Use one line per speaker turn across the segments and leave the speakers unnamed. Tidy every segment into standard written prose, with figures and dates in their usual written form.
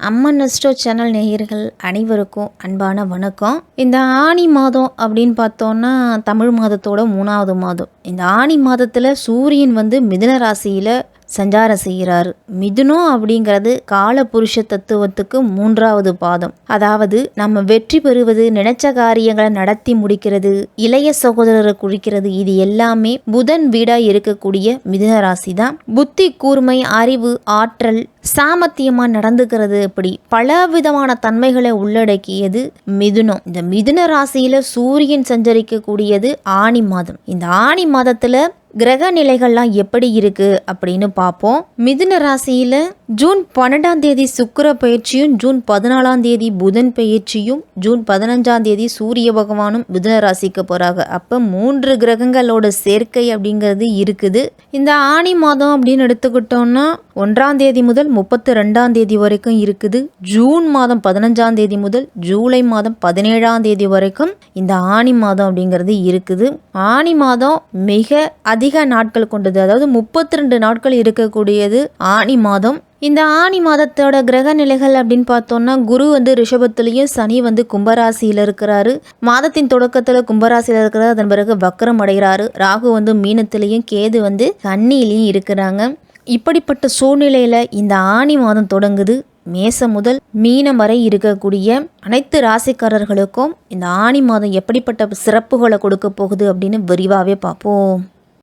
அம்மன் நெஸ்டோ channel நேயர்கள் அனைவருக்கும் அன்பான வணக்கம். இந்த ஆனி மாதம் அப்படின்னு பார்த்தோன்னா தமிழ் மாதத்தோட 3வது மாதம். இந்த ஆனி மாதத்தில் சூரியன் மிதுன ராசியில் சஞ்சாரம் செய்கிறாரு. மிதுனம் அப்படிங்கிறது காலபுருஷ தத்துவத்துக்கு 3வது பாதம். அதாவது நம்ம வெற்றி பெறுவது, நினைச்ச காரியங்களை நடத்தி முடிக்கிறது, இளைய சகோதரரை குறிக்கிறது. இது எல்லாமே புதன் வீடா இருக்கக்கூடிய மிதுன ராசி தான். புத்தி கூர்மை, அறிவு, ஆற்றல், சாமர்த்தியமா நடந்துக்கிறது, இப்படி பல விதமான தன்மைகளை உள்ளடக்கியது மிதுனம். இந்த மிதுன ராசியில சூரியன் சஞ்சரிக்கக்கூடியது ஆனி மாதம். இந்த ஆனி மாதத்துல கிரக நிலைகள்லாம் எப்படி இருக்கு அப்படின்னு பார்ப்போம். மிதுன ராசியில ஜூன் 12ஆம் தேதி சுக்கிர பயிற்சியும், ஜூன் 14ஆம் தேதி புதன் பயிற்சியும், ஜூன் 15ஆம் தேதி சூரிய பகவானும் மிதுன ராசிக்கு போறாங்க. அப்ப 3 கிரகங்களோட சேர்க்கை அப்படிங்கிறது இருக்குது. இந்த ஆனி மாதம் அப்படின்னு எடுத்துக்கிட்டோம்னா 1ஆம் தேதி முதல் 32ஆம் தேதி வரைக்கும் இருக்குது. ஜூன் மாதம் 15ஆம் தேதி முதல் ஜூலை மாதம் 17ஆம் தேதி வரைக்கும் இந்த ஆனி மாதம் அப்படிங்கிறது இருக்குது. ஆனி மாதம் மிக அதிக நாட்கள் கொண்டது, அதாவது 32 நாட்கள் இருக்கக்கூடியது ஆனி மாதம். இந்த ஆனி மாதத்தோட கிரக நிலைகள் அப்படின்னு பார்த்தோம்னா குரு ரிஷபத்திலையும், சனி கும்பராசியில் இருக்கிறாரு. மாதத்தின் தொடக்கத்தில் கும்பராசியில் இருக்கிறாரு, அதன் பிறகு வக்கரம் அடைகிறாரு. ராகு மீனத்திலையும், கேது கன்னியிலையும் இருக்கிறாங்க. இப்படிப்பட்ட சூழ்நிலையில் இந்த ஆனி மாதம் தொடங்குது. மேசம் முதல் மீனம் வரை இருக்கக்கூடிய அனைத்து ராசிக்காரர்களுக்கும் இந்த ஆனி மாதம் எப்படிப்பட்ட சிறப்புகளை கொடுக்க போகுது அப்படின்னு விரிவாகவே பார்ப்போம்.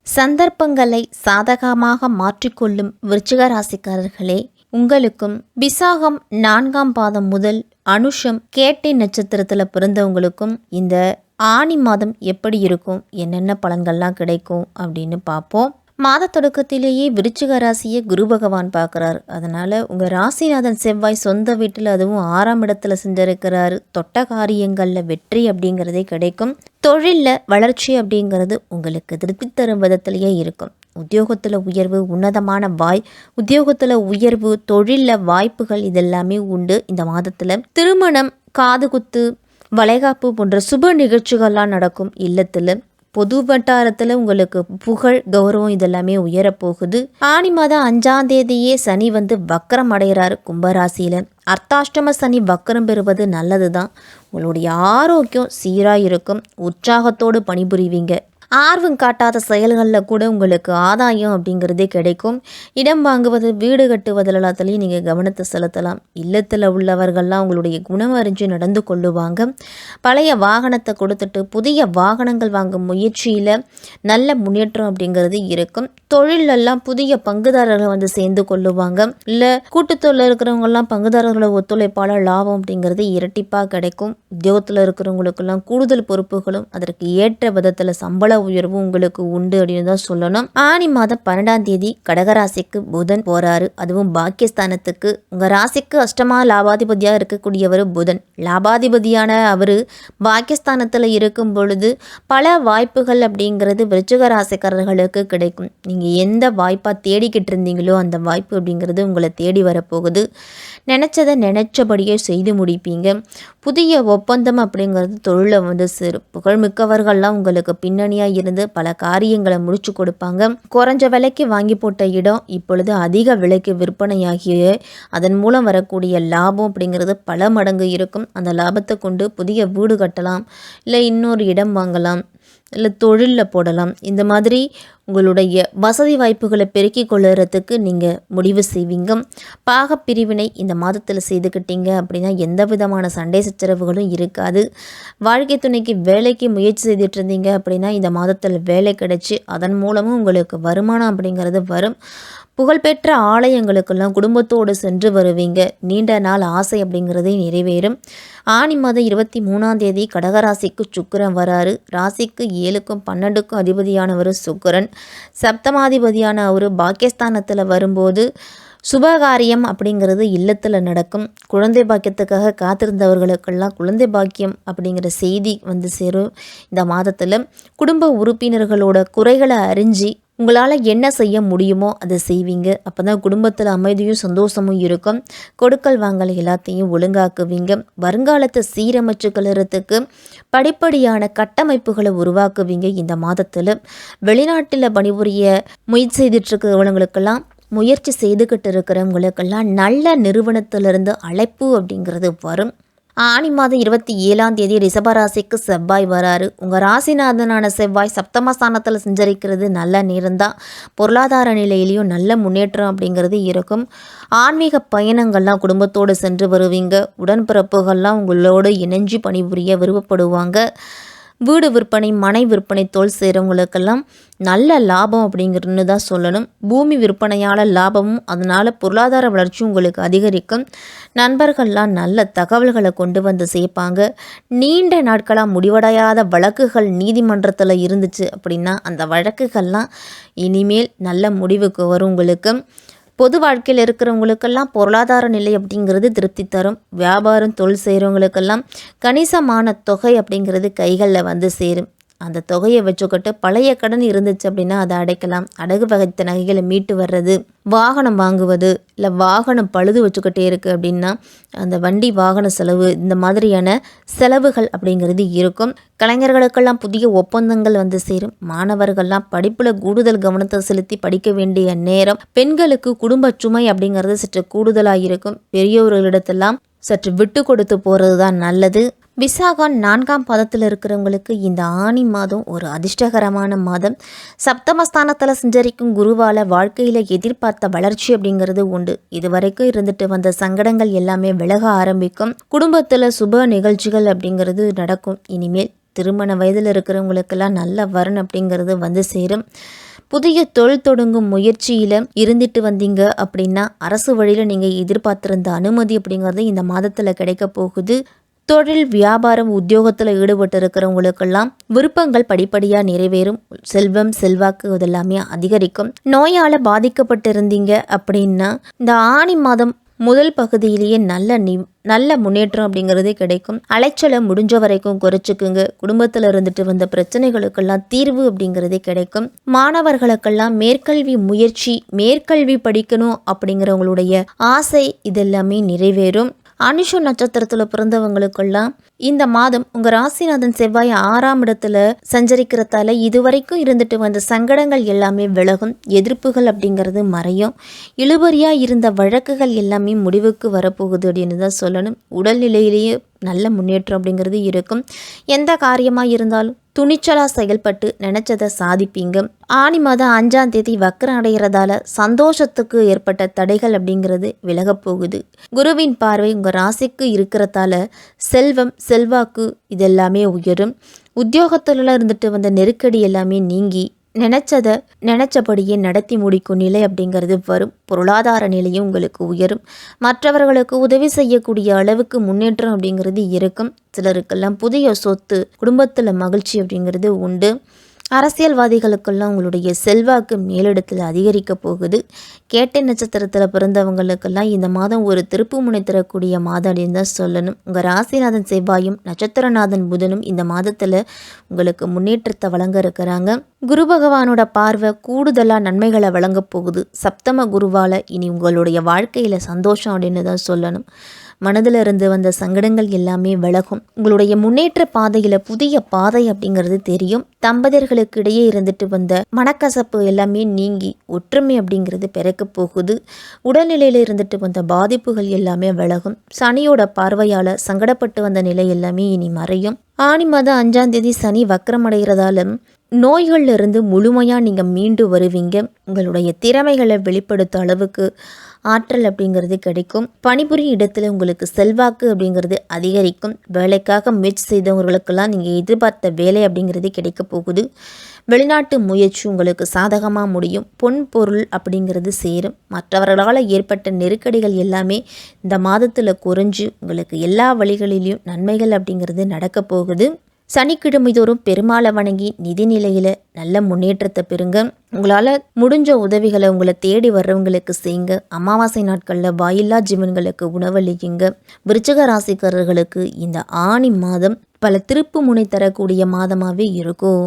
சந்தர்ப்பங்களை சாதகமாக மாற்றிக்கொள்ளும் விருச்சிக ராசிக்காரர்களே, உங்களுக்கும் விசாகம் 4ஆம் பாதம் முதல் அனுஷம் கேட்டை நட்சத்திரத்தில் பிறந்தவங்களுக்கும் இந்த ஆனி மாதம் எப்படி இருக்கும், என்னென்ன பலன்கள்லாம் கிடைக்கும் அப்படின்னு பார்ப்போம். மாத தொடக்கத்திலேயே விருச்சிக ராசியை குரு பகவான் பார்க்குறாரு. அதனால் உங்கள் ராசிநாதன் செவ்வாய் சொந்த வீட்டில், அதுவும் 6ஆம் இடத்துல செஞ்சிருக்கிறாரு. தொட்ட காரியங்களில் வெற்றி அப்படிங்கிறதே கிடைக்கும். தொழிலில் வளர்ச்சி அப்படிங்கிறது உங்களுக்கு திருப்தி தரும் விதத்திலேயே இருக்கும். உத்தியோகத்தில் உயர்வு, உன்னதமான உத்தியோகத்தில் உயர்வு, தொழிலில் வாய்ப்புகள் இதெல்லாமே உண்டு. இந்த மாதத்தில் திருமணம், காது குத்து, வளைகாப்பு போன்ற சுப நிகழ்ச்சிகள்லாம் நடக்கும். இல்லத்தில் பொது வட்டாரத்தில் உங்களுக்கு புகழ், கௌரவம் இதெல்லாமே உயரப்போகுது. ஆனி மாதம் 5ஆம் தேதியே சனி வக்கரம் அடைகிறாரு கும்பராசியில். அர்த்தாஷ்டம சனி வக்கரம் பெறுவது நல்லது தான். உங்களுடைய ஆரோக்கியம் சீராக இருக்கும். உற்சாகத்தோடு பணிபுரிவீங்க. ஆர்வம் காட்டாத செயல்களில் கூட உங்களுக்கு ஆதாயம் அப்படிங்கிறதே கிடைக்கும். இடம் வாங்குவது, வீடு கட்டுவதில் எல்லாத்துலேயும் நீங்கள் கவனத்தை செலுத்தலாம். இல்லத்தில் உள்ளவர்கள்லாம் உங்களுடைய குணம் அறிஞ்சு நடந்து கொள்ளுவாங்க. பழைய வாகனத்தை கொடுத்துட்டு புதிய வாகனங்கள் வாங்கும் முயற்சியில் நல்ல முன்னேற்றம் அப்படிங்கிறது இருக்கும். தொழிலெல்லாம் புதிய பங்குதாரர்கள் சேர்ந்து கொள்ளுவாங்க. இல்லை கூட்டுத்தொழில் இருக்கிறவங்கெல்லாம் பங்குதாரர்களோட ஒத்துழைப்பாளர் லாபம் அப்படிங்கிறது இரட்டிப்பாக கிடைக்கும். உத்தியோகத்தில் இருக்கிறவங்களுக்கெல்லாம் கூடுதல் பொறுப்புகளும் அதற்கு ஏற்ற விதத்தில் சம்பள உயர்வு உங்களுக்கு உண்டு அப்படின்னு தான் சொல்லணும். ஆனி மாதம் 12ஆம் தேதி கடகராசிக்கு புதன் போறாரு. அதுவும் பாக்கியஸ்தானத்துக்கு. உங்க ராசிக்கு அஷ்டமா லாபாதிபதியா இருக்கக்கூடியவர் புதன். லாபாதிபதியான அவரு பாக்கியஸ்தானத்துல இருக்கும் பொழுது பல வாய்ப்புகள் அப்படிங்கிறது விருச்சிக ராசிக்காரர்களுக்கு கிடைக்கும். நீங்க எந்த வாய்ப்பா தேடிக்கிட்டு இருந்தீங்களோ அந்த வாய்ப்பு அப்படிங்கிறது உங்களை தேடி வரப்போகுது. நினைச்சதை நினைச்சபடியே செய்து முடிப்பீங்க. புதிய ஒப்பந்தம் அப்படிங்கிறது தொழிலை சேரும். புகழ்மிக்கவர்கள்லாம் உங்களுக்கு பின்னணியாக இருந்து பல காரியங்களை முடிச்சு கொடுப்பாங்க. குறைஞ்ச விலைக்கு வாங்கி போட்ட இடம் இப்பொழுது அதிக விலைக்கு விற்பனையாகிய அதன் மூலம் வரக்கூடிய லாபம் அப்படிங்கிறது பல மடங்கு இருக்கும். அந்த லாபத்தை கொண்டு புதிய வீடு கட்டலாம், இல்லை இன்னொரு இடம் வாங்கலாம், இல்லை தொழிலில் போடலாம். இந்த மாதிரி உங்களுடைய வசதி வாய்ப்புகளை பெருக்கி கொள்ளுறதுக்கு நீங்கள் முடிவு செய்வீங்க. பாகப்பிரிவினை இந்த மாதத்தில் செய்துக்கிட்டீங்க அப்படின்னா எந்த விதமான சண்டை சச்சரவுகளும் இருக்காது. வாழ்க்கை துணைக்கு வேலைக்கு முயற்சி செய்துட்டு இருந்தீங்க அப்படின்னா இந்த மாதத்தில் வேலை கிடைச்சி அதன் மூலமும் உங்களுக்கு வருமானம் அப்படிங்கிறது வரும். புகழ்பெற்ற ஆலயங்களுக்கெல்லாம் குடும்பத்தோடு சென்று வருவீங்க. நீண்ட நாள் ஆசை அப்படிங்கிறதே நிறைவேறும். ஆனி மாதம் 23ஆம் தேதி கடகராசிக்கு சுக்கிரன் வராரு. ராசிக்கு 7க்கும் 12க்கும் அதிபதியானவர் சுக்கிரன். சப்தமாதிபதியான அவர் பாக்கியஸ்தானத்தில் வரும்போது சுபகாரியம் அப்படிங்கிறது இல்லத்தில் நடக்கும். குழந்தை பாக்கியத்துக்காக காத்திருந்தவர்களுக்கெல்லாம் குழந்தை பாக்கியம் அப்படிங்கிற செய்தி சேரும். இந்த மாதத்தில் குடும்ப உறுப்பினர்களோட குறைகளை அறிஞ்சு உங்களால் என்ன செய்ய முடியுமோ அதை செய்வீங்க. அப்போ தான் குடும்பத்தில் அமைதியும் சந்தோஷமும் இருக்கும். கொடுக்கல் வாங்கல் எல்லாத்தையும் ஒழுங்காக்குவீங்க. வருங்காலத்தை சீரமைச்சு கொள்ளுறதுக்கு படிப்படியான கட்டமைப்புகளை உருவாக்குவீங்க. இந்த மாதத்தில் வெளிநாட்டில் பணிபுரிய முயற்சி செய்துட்டு இருக்கிறவங்களுக்கெல்லாம் முயற்சி செய்துக்கிட்டு இருக்கிறவங்களுக்கெல்லாம் நல்ல நிறுவனத்திலிருந்து அழைப்பு அப்படிங்கிறது வரும். ஆனி மாதம் 27ஆம் தேதி ரிஷபராசிக்கு செவ்வாய் வராரு. உங்கள் ராசிநாதனான செவ்வாய் சப்தமஸ்தானத்தில் செஞ்சரிக்கிறது நல்ல நேரம்தான். பொருளாதார நிலையிலையும் நல்ல முன்னேற்றம் அப்படிங்கிறது இருக்கும். ஆன்மீக பயணங்கள்லாம் குடும்பத்தோடு சென்று வருவீங்க. உடன்பிறப்புகள்லாம் உங்களோடு இணைஞ்சு பணிபுரிய விருப்பப்படுவாங்க. வீடு விற்பனை, மனை விற்பனை, தொழில் செய்கிறவங்களுக்கெல்லாம் நல்ல லாபம் அப்படிங்கிறன்னு தான் சொல்லணும். பூமி விற்பனையால் லாபமும், அதனால் பொருளாதார வளர்ச்சி உங்களுக்கு அதிகரிக்கும். நண்பர்கள்லாம் நல்ல தகவல்களை கொண்டு வந்து சேர்ப்பாங்க. நீண்ட நாட்களாக முடிவடையாத வழக்குகள் நீதிமன்றத்தில் இருந்துச்சு அப்படின்னா அந்த வழக்குகள்லாம் இனிமேல் நல்ல முடிவுக்கு வரும். உங்களுக்கு பொது வாழ்க்கையில் இருக்கிறவங்களுக்கெல்லாம் பொருளாதார நிலை அப்படிங்கிறது திருப்தி தரும். வியாபாரம், தொழில் செய்கிறவங்களுக்கெல்லாம் கணிசமான தொகை அப்படிங்கிறது கைகளில் வந்து சேரும். அந்த தொகையை வச்சுக்கிட்டு பழைய கடன் இருந்துச்சு அப்படின்னா அதை அடைக்கலாம். அடகு வகைத்த நகைகளை மீட்டு வர்றது, வாகனம் வாங்குவது, இல்லை வாகனம் பழுது வச்சுக்கிட்டே இருக்குது அப்படின்னா அந்த வண்டி வாகன செலவு, இந்த மாதிரியான செலவுகள் அப்படிங்கிறது இருக்கும். கலைஞர்களுக்கெல்லாம் புதிய ஒப்பந்தங்கள் வந்து சேரும். மாணவர்கள்லாம் படிப்பில் கூடுதல் கவனத்தை செலுத்தி படிக்க வேண்டிய நேரம். பெண்களுக்கு குடும்ப சுமை அப்படிங்கிறது சற்று கூடுதலாக இருக்கும். பெரியோர்களிடத்தெல்லாம் சற்று விட்டு கொடுத்து போகிறது தான் நல்லது. விசாகம் 4ஆம் பாதத்தில் இருக்கிறவங்களுக்கு இந்த ஆனி மாதம் ஒரு அதிர்ஷ்டகரமான மாதம். சப்தமஸ்தானத்தில் சஞ்சரிக்கும் குருவால் வாழ்க்கையில் எதிர்பார்த்த வளர்ச்சி அப்படிங்கிறது உண்டு. இதுவரைக்கும் இருந்துட்டு வந்த சங்கடங்கள் எல்லாமே விலக ஆரம்பிக்கும். குடும்பத்தில் சுப நிகழ்ச்சிகள் அப்படிங்கிறது நடக்கும். இனிமேல் திருமண வயதில் இருக்கிறவங்களுக்கெல்லாம் நல்ல வரன் அப்படிங்கிறது வந்து சேரும். புதிய தொழில் தொடங்கும் முயற்சியில் இருந்துட்டு வந்தீங்க அப்படின்னா அரசு வழியில் நீங்கள் எதிர்பார்த்திருந்த அனுமதி அப்படிங்கிறது இந்த மாதத்தில் கிடைக்க போகுது. தொழில், வியாபாரம், உத்தியோகத்தில் ஈடுபட்டு இருக்கிறவங்களுக்கெல்லாம் விருப்பங்கள் படிப்படியாக நிறைவேறும். செல்வம், செல்வாக்கு இதெல்லாமே அதிகரிக்கும். நோயால் பாதிக்கப்பட்டிருந்தீங்க அப்படின்னா இந்த ஆனி மாதம் முதல் பகுதியிலேயே நல்ல முன்னேற்றம் அப்படிங்கிறதே கிடைக்கும். அலைச்சலை முடிஞ்ச வரைக்கும் குறைச்சிக்குங்க. குடும்பத்தில் இருந்துட்டு வந்த பிரச்சனைகளுக்கெல்லாம் தீர்வு அப்படிங்கிறதே கிடைக்கும். மாணவர்களுக்கெல்லாம் மேற்கல்வி முயற்சி, மேற்கல்வி படிக்கணும் அப்படிங்கிறவங்களுடைய ஆசை இதெல்லாமே நிறைவேறும். அனுஷ நட்சத்திரத்தில் பிறந்தவங்களுக்கெல்லாம் இந்த மாதம் உங்கள் ராசிநாதன் செவ்வாய் 6ஆம் இடத்துல சஞ்சரிக்கிறதால இதுவரைக்கும் இருந்துட்டு வந்த சங்கடங்கள் எல்லாமே விலகும். எதிர்ப்புகள் அப்படிங்கிறது மறையும். இழுபறியாக இருந்த வழக்குகள் எல்லாமே முடிவுக்கு வரப்போகுது அப்படின்னு தான் சொல்லணும். உடல்நிலையிலேயே நல்ல முன்னேற்றம் அப்படிங்கிறது இருக்கும். எந்த காரியமாக இருந்தாலும் துணிச்சலாக செயல்பட்டு நினச்சதை சாதிப்பீங்க. ஆனி மாதம் 5ஆம் தேதி வக்கரம் அடைகிறதால சந்தோஷத்துக்கு ஏற்பட்ட தடைகள் அப்படிங்கிறது விலகப் போகுது. குருவின் பார்வை உங்கள் ராசிக்கு இருக்கிறதால செல்வம், செல்வாக்கு இதெல்லாமே உயரும். உத்தியோகத்தில் இருந்துட்டு வந்த நெருக்கடி எல்லாமே நீங்கி நினச்சபடியே நடத்தி முடிக்கும் நிலை அப்படிங்கிறது வரும். பொருளாதார நிலையும் உங்களுக்கு உயரும். மற்றவர்களுக்கு உதவி செய்யக்கூடிய அளவுக்கு முன்னேற்றம் அப்படிங்கிறது இருக்கும். சிலருக்கெல்லாம் புதிய சொத்து, குடும்பத்தில் மகிழ்ச்சி அப்படிங்கிறது உண்டு. அரசியல்வாதிகளுக்கெல்லாம் உங்களுடைய செல்வாக்கு மேலிடத்தில் அதிகரிக்க போகுது. கேட்டை நட்சத்திரத்தில் பிறந்தவங்களுக்கெல்லாம் இந்த மாதம் ஒரு திருப்பு முனை தரக்கூடிய மாதம் அப்படின்னு தான் சொல்லணும். உங்கள் ராசிநாதன் செவ்வாயும் நட்சத்திரநாதன் புதனும் இந்த மாதத்தில் உங்களுக்கு முன்னேற்றத்தை வழங்க இருக்கிறாங்க. குரு பகவானோட பார்வை கூடுதலாக நன்மைகளை வழங்க போகுது. சப்தம குருவால் இனி உங்களுடைய வாழ்க்கையில் சந்தோஷம் அப்படின்னு தான் சொல்லணும். மனதில் இருந்து வந்த சங்கடங்கள் எல்லாமே விலகும். உங்களுடைய முன்னேற்ற பாதையில் புதிய பாதை அப்படிங்கிறது தெரியும். தம்பதியர்களுக்கு இடையே இருந்துட்டு வந்த மனக்கசப்பு எல்லாமே நீங்கி ஒற்றுமை அப்படிங்கிறது பிறக்க போகுது. உடல்நிலையில் இருந்துட்டு வந்த பாதிப்புகள் எல்லாமே விலகும். சனியோட பார்வையால் சங்கடப்பட்டு வந்த நிலை எல்லாமே இனி மறையும். ஆனி மாதம் 5ஆம் தேதி சனி வக்கரமடைகிறதால நோய்கள்ல இருந்து முழுமையாக நீங்கள் மீண்டு வருவீங்க. உங்களுடைய திறமைகளை வெளிப்படுத்த அளவுக்கு ஆற்றல் அப்படிங்கிறது கிடைக்கும். பணிபுரியும் இடத்துல உங்களுக்கு செல்வாக்கு அப்படிங்கிறது அதிகரிக்கும். வேலைக்காக முயற்சி செய்தவர்களுக்கெல்லாம் நீங்கள் எதிர்பார்த்த வேலை அப்படிங்கிறது கிடைக்க போகுது. வெளிநாட்டு முயற்சி உங்களுக்கு சாதகமாக முடியும். பொன் பொருள் அப்படிங்கிறது சேரும். மற்றவர்களால் ஏற்பட்ட நெருக்கடிகள் எல்லாமே இந்த மாதத்தில் குறைஞ்சு உங்களுக்கு எல்லா வழிகளிலையும் நன்மைகள் அப்படிங்கிறது நடக்க போகுது. சனிக்கிழமை தோறும் பெருமாளை வணங்கி நிதி நிலையில் நல்ல முன்னேற்றத்தை பெறுங்க. உங்களால் முடிஞ்ச உதவிகளை உங்களை தேடி வர்றவங்களுக்கு செய்யுங்க. அமாவாசை நாட்களில் வாயில்லா ஜீவன்களுக்கு உணவளிக்குங்க. விருச்சிக ராசிக்காரர்களுக்கு இந்த ஆனி மாதம் பல திருப்பு முனை தரக்கூடிய மாதமாகவே இருக்கும்.